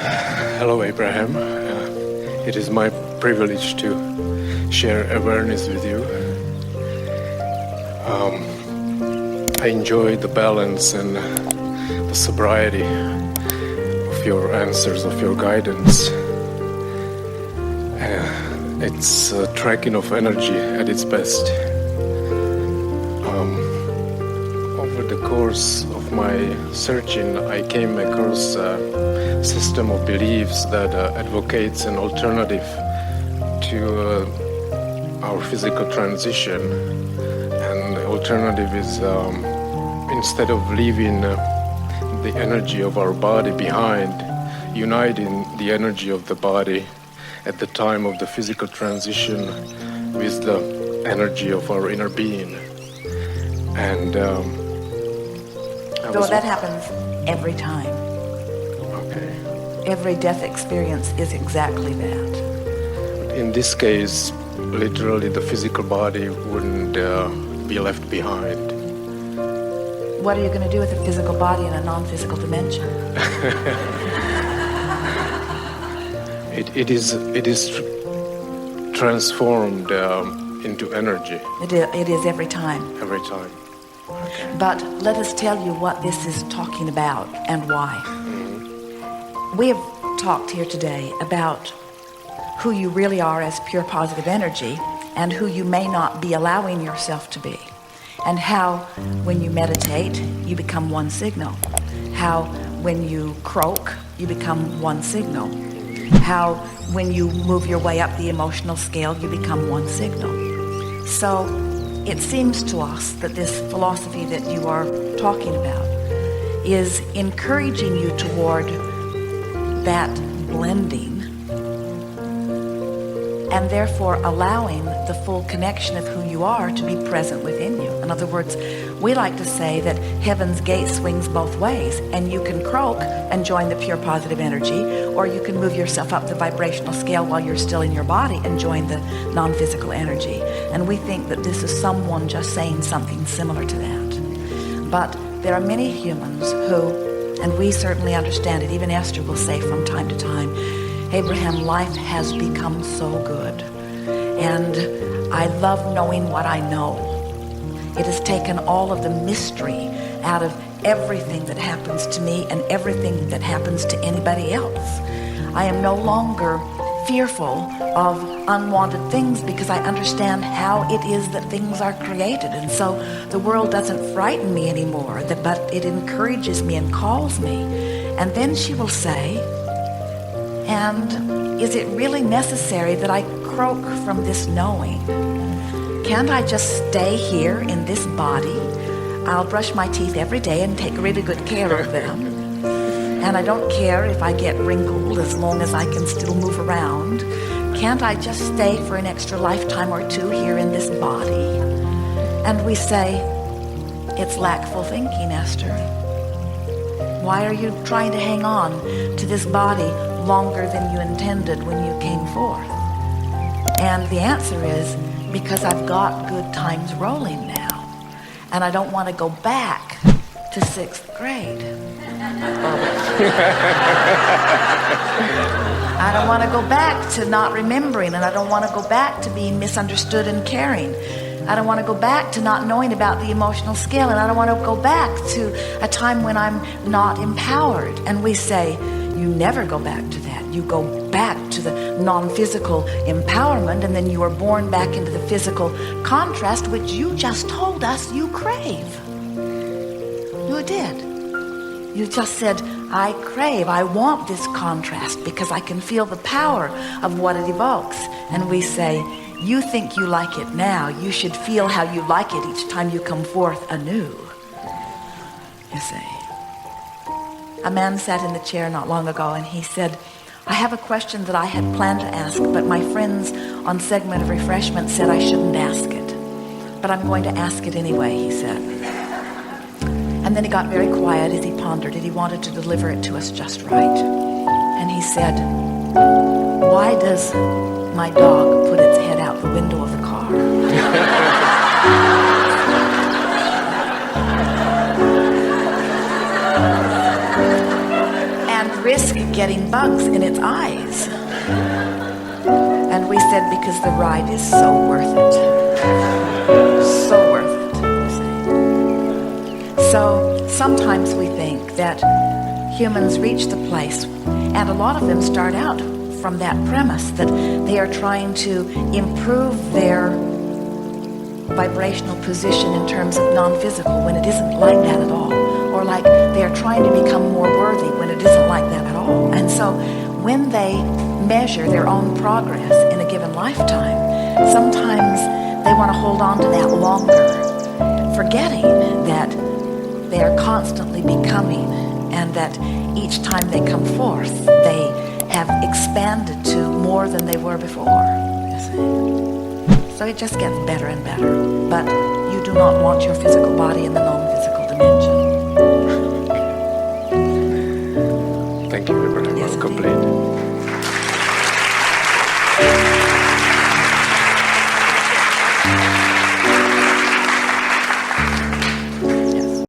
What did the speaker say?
Hello, Abraham. It is my privilege to share awareness with you. I enjoy the balance and the sobriety of your answers, of your guidance. It's a tracking of energy at its best. Over the course of my searching, I came across a system of beliefs that advocates an alternative to our physical transition. And the alternative is instead of leaving the energy of our body behind, uniting the energy of the body at the time of the physical transition with the energy of our inner being. And so that happens every time. Okay. Every death experience is exactly that. In this case, literally the physical body wouldn't be left behind. What are you going to do with a physical body in a non-physical dimension? It is transformed into energy. It is every time. Every time. Okay. But let us tell you what this is talking about and why. Mm-hmm. We have talked here today about who you really are as pure positive energy and who you may not be allowing yourself to be. And how when you meditate, you become one signal. How when you croak, you become one signal. How when you move your way up the emotional scale, you become one signal. So it seems to us that this philosophy that you are talking about is encouraging you toward that blending and therefore allowing the full connection of who you are to be present within you. In other words, we like to say that heaven's gate swings both ways, and you can croak and join the pure positive energy, or you can move yourself up the vibrational scale while you're still in your body and join the non-physical energy. And we think that this is someone just saying something similar to that. But there are many humans who, and we certainly understand it, even Esther will say from time to time, Abraham, life has become so good, and I love knowing what I know. It has taken all of the mystery out of everything that happens to me and everything that happens to anybody else. I am no longer fearful of unwanted things because I understand how it is that things are created, and so the world doesn't frighten me anymore, but it encourages me and calls me. And then she will say, and is it really necessary that I croak from this knowing? Can't I just stay here in this body? I'll brush my teeth every day and take really good care of them. And I don't care if I get wrinkled as long as I can still move around. Can't I just stay for an extra lifetime or two here in this body? And we say, it's lackful thinking, Esther. Why are you trying to hang on to this body longer than you intended when you came forth? And the answer is, because I've got good times rolling now, and I don't want to go back to 6th grade. I don't want to go back to not remembering, and I don't want to go back to being misunderstood and caring. I don't want to go back to not knowing about the emotional scale, and I don't want to go back to a time when I'm not empowered. And we say, you never go back to that. You go back to the non-physical empowerment, and then you are born back into the physical contrast, which you just told us you crave. You did. You just said, I crave, I want this contrast because I can feel the power of what it evokes. And we say, you think you like it now, you should feel how you like it each time you come forth anew. You see. A man sat in the chair not long ago and he said, I have a question that I had planned to ask, but my friends on Segment of Refreshment said I shouldn't ask it. But I'm going to ask it anyway, he said. And then he got very quiet as he pondered it. He wanted to deliver it to us just right. And he said, why does my dog put its head out the window of the car? And risk getting bugs in its eyes? And we said, because the ride is so worth it. So worth it, you see. So sometimes we think that humans reach the place, and a lot of them start out from that premise that they are trying to improve their vibrational position in terms of non-physical, when it isn't like that at all. Or like they are trying to become more worthy when it isn't like that at all. And so when they measure their own progress in a given lifetime, sometimes they want to hold on to that longer, forgetting that they are constantly becoming, and that each time they come forth, they have expanded to more than they were before. You see? So it just gets better and better. But you do not want your physical body in the non-physical dimension. Thank you, Vibrational. Yes, Complete.